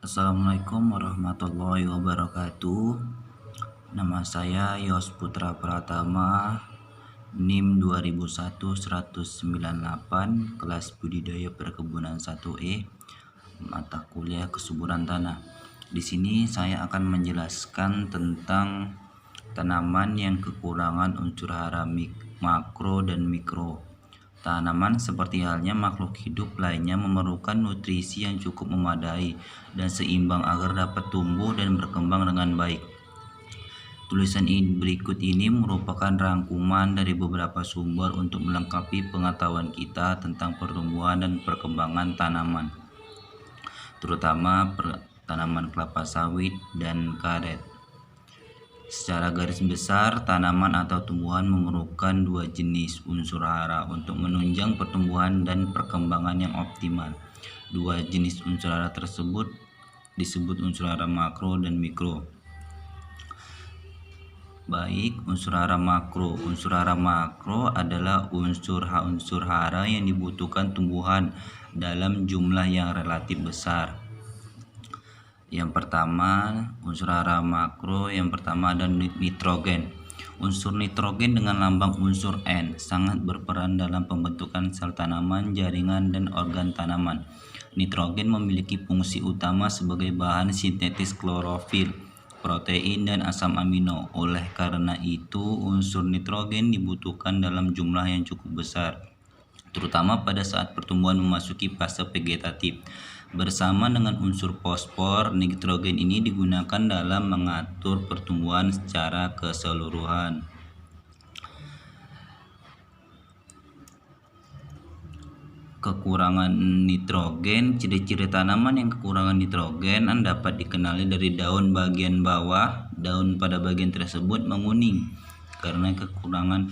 Assalamualaikum warahmatullahi wabarakatuh. Nama saya Yos Putra Pratama, NIM 2001-198, kelas Budidaya Perkebunan 1E, mata kuliah Kesuburan Tanah. Di sini saya akan menjelaskan tentang tanaman yang kekurangan unsur hara makro dan mikro. Tanaman seperti halnya makhluk hidup lainnya memerlukan nutrisi yang cukup memadai dan seimbang agar dapat tumbuh dan berkembang dengan baik. Tulisan berikut ini merupakan rangkuman dari beberapa sumber untuk melengkapi pengetahuan kita tentang pertumbuhan dan perkembangan tanaman, terutama tanaman kelapa sawit dan karet. Secara garis besar, tanaman atau tumbuhan memerlukan dua jenis unsur hara untuk menunjang pertumbuhan dan perkembangan yang optimal. Dua jenis unsur hara tersebut disebut unsur hara makro dan mikro. Baik, unsur hara makro. Unsur hara makro adalah unsur hara yang dibutuhkan tumbuhan dalam jumlah yang relatif besar. Yang pertama, unsur hara makro yang pertama ada nitrogen. Unsur nitrogen dengan lambang unsur N sangat berperan dalam pembentukan sel tanaman, jaringan, dan organ tanaman. Nitrogen memiliki fungsi utama sebagai bahan sintetis klorofil, protein, dan asam amino. Oleh karena itu, unsur nitrogen dibutuhkan dalam jumlah yang cukup besar, terutama pada saat pertumbuhan memasuki fase vegetatif. Bersama dengan unsur fosfor, nitrogen ini digunakan dalam mengatur pertumbuhan secara keseluruhan. Kekurangan nitrogen. Ciri-ciri tanaman yang kekurangan nitrogen dapat dikenali dari daun bagian bawah. Daun pada bagian tersebut menguning karena kekurangan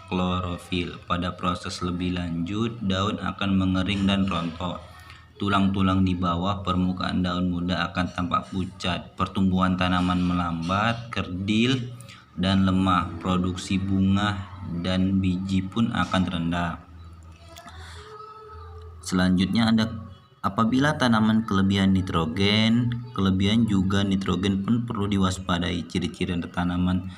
klorofil. Pada proses lebih lanjut, daun akan mengering dan rontok. Tulang-tulang di bawah permukaan daun muda akan tampak pucat. Pertumbuhan tanaman melambat, kerdil, dan lemah. Produksi bunga dan biji pun akan rendah. Selanjutnya ada apabila tanaman kelebihan nitrogen nitrogen pun perlu diwaspadai. Ciri-ciri tanaman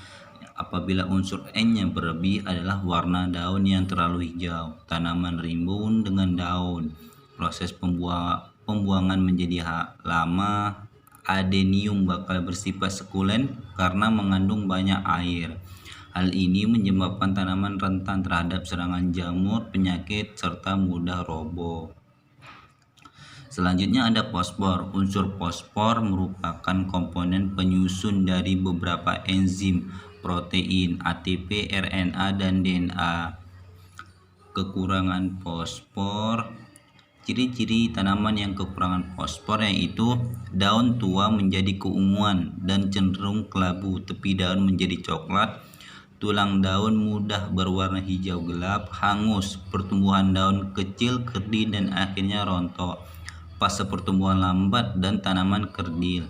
apabila unsur N yang berlebih adalah warna daun yang terlalu hijau, tanaman rimbun dengan daun, proses pembuangan menjadi lama, adenium bakal bersifat sekulen karena mengandung banyak air. Hal ini menyebabkan tanaman rentan terhadap serangan jamur, penyakit, serta mudah roboh. Selanjutnya ada fosfor. Unsur fosfor merupakan komponen penyusun dari beberapa enzim, protein, ATP, RNA, dan DNA. Kekurangan fosfor. Ciri-ciri tanaman yang kekurangan fosfor yaitu daun tua menjadi keunguan dan cenderung kelabu, tepi daun menjadi coklat, tulang daun mudah berwarna hijau gelap, hangus, pertumbuhan daun kecil, kerdil, dan akhirnya rontok. Fase pertumbuhan lambat dan tanaman kerdil.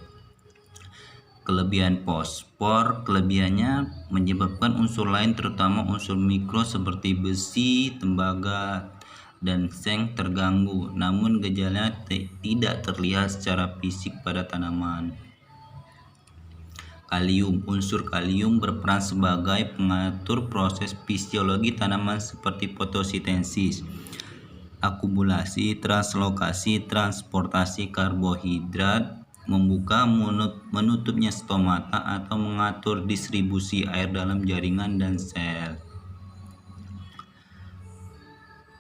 Kelebihan fosfor, kelebihannya menyebabkan unsur lain terutama unsur mikro seperti besi, tembaga, dan seng terganggu, namun gejalanya tidak terlihat secara fisik pada tanaman. Kalium. Unsur kalium berperan sebagai pengatur proses fisiologi tanaman seperti fotosintesis, akumulasi, translokasi, transportasi karbohidrat, membuka menutupnya stomata atau mengatur distribusi air dalam jaringan dan sel.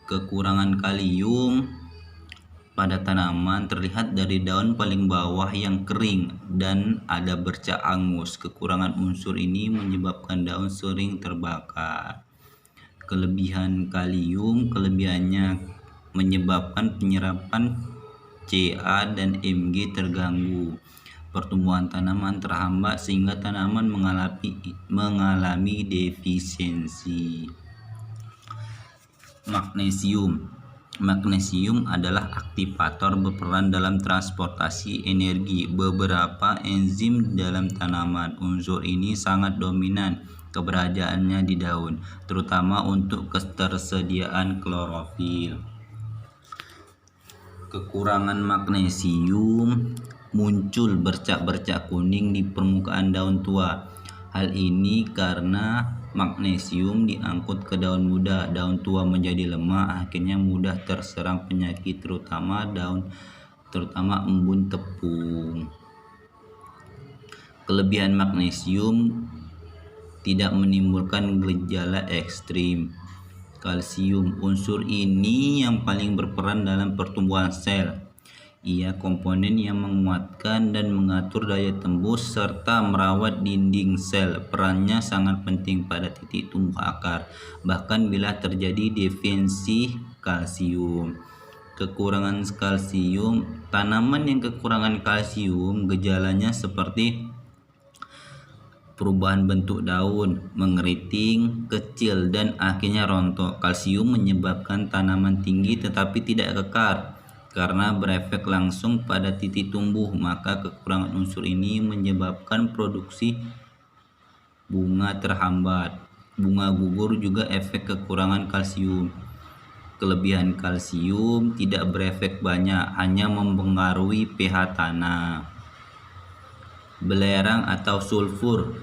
Kekurangan kalium pada tanaman terlihat dari daun paling bawah yang kering dan ada bercak angus. Kekurangan unsur ini menyebabkan daun sering terbakar. Kelebihan kalium, kelebihannya menyebabkan penyerapan Ca dan Mg terganggu. Pertumbuhan tanaman terhambat sehingga tanaman mengalami defisiensi. Magnesium. Magnesium adalah aktivator berperan dalam transportasi energi beberapa enzim dalam tanaman. Unsur ini sangat dominan keberadaannya di daun, terutama untuk ketersediaan klorofil. Kekurangan magnesium. muncul bercak-bercak kuning di permukaan daun tua. Hal ini karena magnesium diangkut ke daun muda. Daun tua menjadi lemah, akhirnya mudah terserang penyakit terutama embun tepung. Kelebihan magnesium tidak menimbulkan gejala ekstrim. Kalsium, unsur ini yang paling berperan dalam pertumbuhan sel. Ia komponen yang menguatkan dan mengatur daya tembus serta merawat dinding sel. Perannya sangat penting pada titik tumbuh akar, bahkan bila terjadi defisi kalsium. Kekurangan kalsium, tanaman yang kekurangan kalsium gejalanya seperti perubahan bentuk daun, mengeriting, kecil, dan akhirnya rontok. Kalsium menyebabkan tanaman tinggi tetapi tidak kekar karena berefek langsung pada titik tumbuh. Maka kekurangan unsur ini menyebabkan produksi bunga terhambat. Bunga gugur juga efek kekurangan kalsium. Kelebihan kalsium tidak berefek banyak, hanya mempengaruhi pH tanah. Belerang atau sulfur.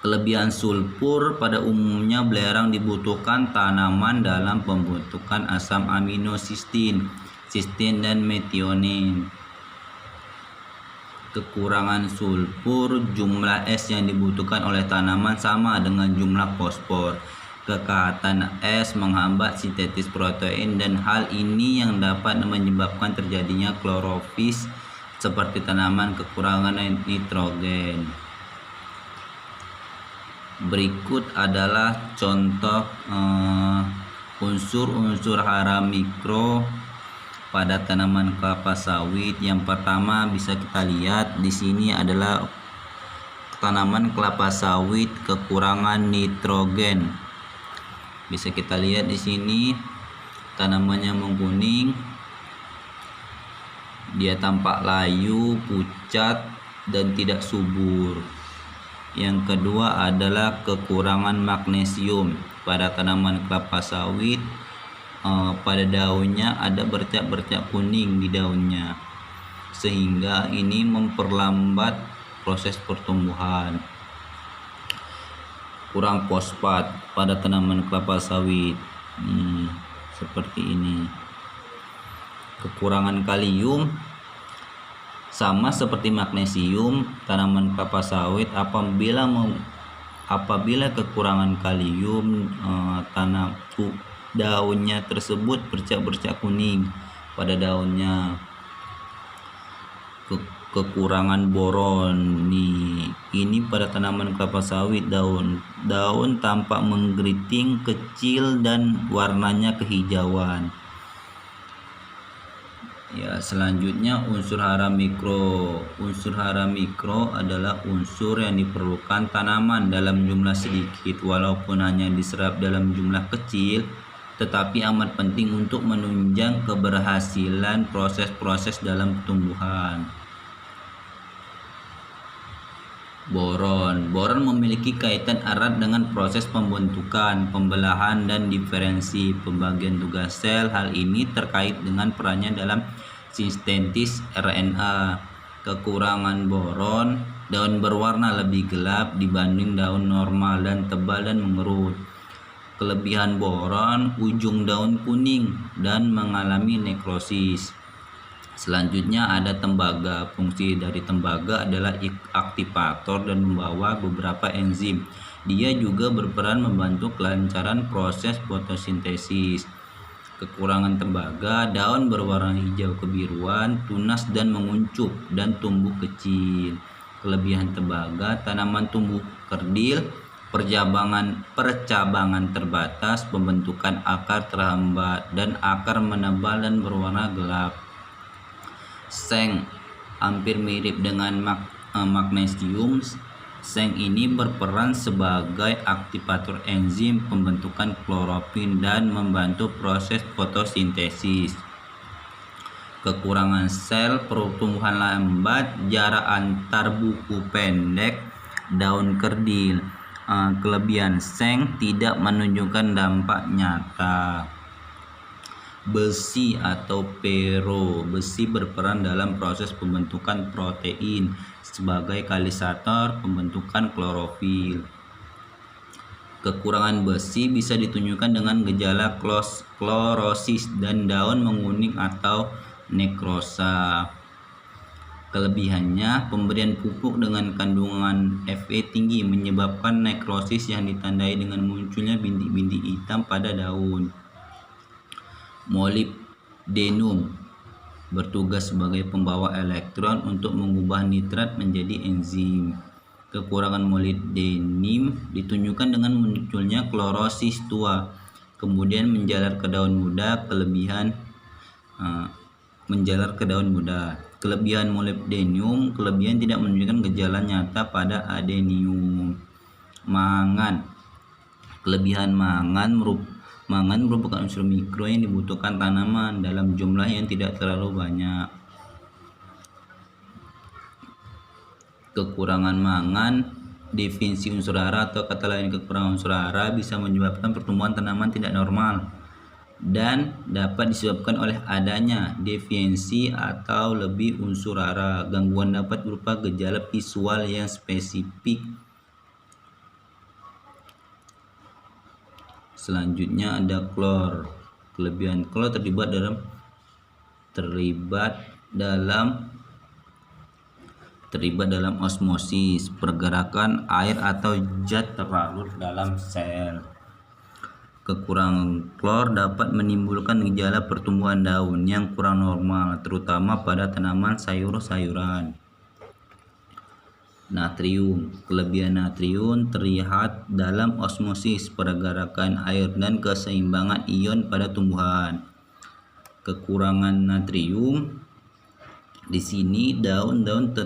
Kelebihan sulfur, pada umumnya belerang dibutuhkan tanaman dalam pembentukan asam amino sistein dan metionin. Kekurangan sulfur, jumlah es yang dibutuhkan oleh tanaman sama dengan jumlah fosfor. Kekehatan es menghambat sintesis protein, dan hal ini yang dapat menyebabkan terjadinya klorofis seperti tanaman kekurangan nitrogen. Berikut adalah contoh unsur-unsur hara mikro pada tanaman kelapa sawit. Yang pertama bisa kita lihat di sini adalah tanaman kelapa sawit kekurangan nitrogen. Bisa kita lihat di sini tanamannya mengkuning, dia tampak layu, pucat, dan tidak subur. Yang kedua adalah kekurangan magnesium pada tanaman kelapa sawit. Pada daunnya ada bercak-bercak kuning di daunnya, sehingga ini memperlambat proses pertumbuhan. Kurang fosfat pada tanaman kelapa sawit, seperti ini. Kekurangan kalium sama seperti magnesium, tanaman kelapa sawit apabila kekurangan kalium, daunnya tersebut bercak-bercak kuning pada daunnya. Kekurangan boron ini pada tanaman kelapa sawit, daun tampak menggeriting, kecil, dan warnanya kehijauan. Ya, selanjutnya unsur hara mikro. Unsur hara mikro adalah unsur yang diperlukan tanaman dalam jumlah sedikit, walaupun hanya diserap dalam jumlah kecil, tetapi amat penting untuk menunjang keberhasilan proses-proses dalam tumbuhan. Boron memiliki kaitan erat dengan proses pembentukan, pembelahan, dan diferensi pembagian tugas sel. Hal ini terkait dengan perannya dalam sintesis RNA. Kekurangan boron, daun berwarna lebih gelap dibanding daun normal dan tebal dan mengerut. Kelebihan boron, ujung daun kuning dan mengalami nekrosis. Selanjutnya ada tembaga. Fungsi dari tembaga adalah aktivator dan membawa beberapa enzim. Dia juga berperan membantu kelancaran proses fotosintesis. Kekurangan tembaga, daun berwarna hijau kebiruan, tunas dan menguncup dan tumbuh kecil. Kelebihan tembaga, tanaman tumbuh kerdil, percabangan terbatas, pembentukan akar terhambat, dan akar menebal dan berwarna gelap. Seng hampir mirip dengan magnesium. Seng ini berperan sebagai aktivator enzim pembentukan klorofil dan membantu proses fotosintesis. Kekurangan sel, pertumbuhan lambat, jarak antar buku pendek, daun kerdil. Kelebihan seng tidak menunjukkan dampak nyata. Besi atau pero. Besi berperan dalam proses pembentukan protein sebagai katalisator pembentukan klorofil. Kekurangan besi bisa ditunjukkan dengan gejala klorosis dan daun menguning atau nekrosa. Kelebihannya, pemberian pupuk dengan kandungan Fe tinggi menyebabkan nekrosis yang ditandai dengan munculnya bintik-bintik hitam pada daun. Molibdenum bertugas sebagai pembawa elektron untuk mengubah nitrat menjadi enzim. Kekurangan molibdenum ditunjukkan dengan munculnya klorosis tua, kemudian menjalar ke daun muda. Kelebihan molibdenum tidak menunjukkan gejala nyata pada adenium. Mangan. Kelebihan mangan merupakan unsur mikro yang dibutuhkan tanaman dalam jumlah yang tidak terlalu banyak. Kekurangan mangan, defisi unsur hara atau kata lain kekurangan unsur hara bisa menyebabkan pertumbuhan tanaman tidak normal dan dapat disebabkan oleh adanya defisiensi atau lebih unsur hara. Gangguan dapat berupa gejala visual yang spesifik. Selanjutnya ada klor. Kelebihan klor terlibat dalam osmosis, pergerakan air atau zat terlarut dalam sel. Kekurangan klor dapat menimbulkan gejala pertumbuhan daun yang kurang normal, terutama pada tanaman sayur-sayuran. Natrium. Kelebihan natrium terlihat dalam osmosis, pergerakan air, dan keseimbangan ion pada tumbuhan. Kekurangan natrium, di sini daun-daun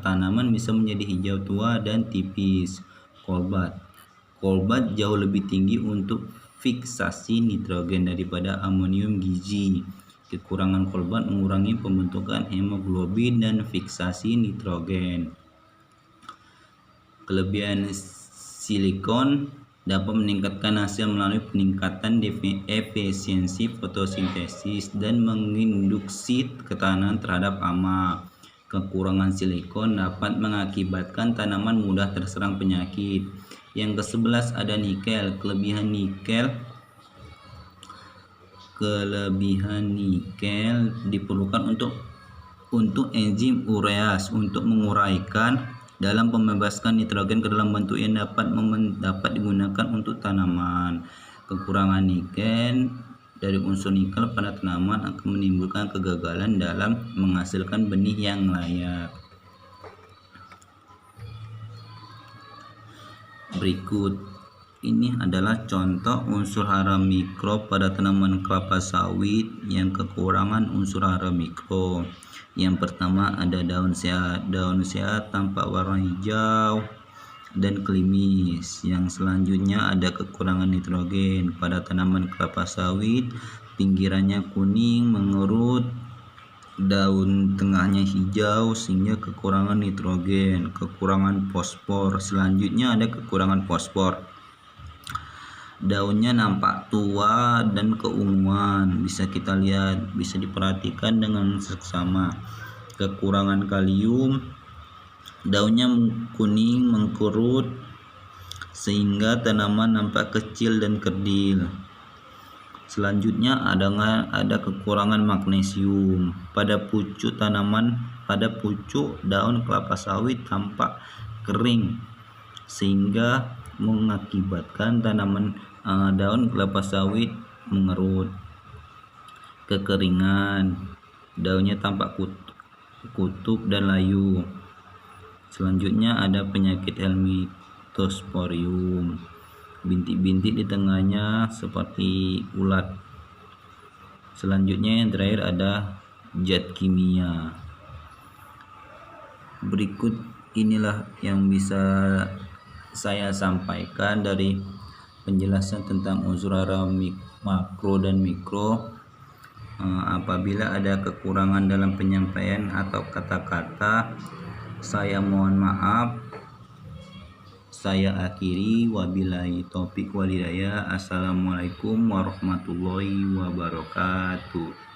tanaman bisa menjadi hijau tua dan tipis. Kolbat jauh lebih tinggi untuk fiksasi nitrogen daripada amonium gizi. Kekurangan kolbat mengurangi pembentukan hemoglobin dan fiksasi nitrogen. Kelebihan silikon dapat meningkatkan hasil melalui peningkatan efisiensi fotosintesis dan menginduksi ketahanan terhadap hama. Kekurangan silikon dapat mengakibatkan tanaman mudah terserang penyakit. Yang ke-11 ada nikel. Kelebihan nikel diperlukan untuk enzim urease untuk menguraikan dalam membebaskan nitrogen ke dalam bentuk yang dapat digunakan untuk tanaman. Kekurangan nikel dari unsur nikel pada tanaman akan menimbulkan kegagalan dalam menghasilkan benih yang layak. Berikut ini adalah contoh unsur hara mikro pada tanaman kelapa sawit yang kekurangan unsur hara mikro. Yang pertama ada daun sehat. Daun sehat tampak warna hijau dan klimis. Yang selanjutnya ada kekurangan nitrogen pada tanaman kelapa sawit. Pinggirannya kuning mengerut, daun tengahnya hijau sehingga kekurangan nitrogen. Kekurangan fosfor. Selanjutnya ada kekurangan fosfor. Daunnya nampak tua dan keunguan, bisa kita lihat, bisa diperhatikan dengan seksama. Kekurangan kalium, daunnya kuning mengkerut sehingga tanaman nampak kecil dan kerdil. Selanjutnya ada kekurangan magnesium pada pucuk tanaman. Pada pucuk daun kelapa sawit tampak kering sehingga mengakibatkan daun kelapa sawit mengerut. Kekeringan, daunnya tampak kutub dan layu. Selanjutnya ada penyakit Helminthosporium, bintik-bintik di tengahnya seperti ulat. Selanjutnya yang terakhir ada zat kimia. Berikut inilah yang bisa saya sampaikan dari penjelasan tentang unsur hara makro dan mikro. Apabila ada kekurangan dalam penyampaian atau kata-kata, saya mohon maaf. saya akhiri, wabillahi taufik walhidayah. Assalamualaikum warahmatullahi wabarakatuh.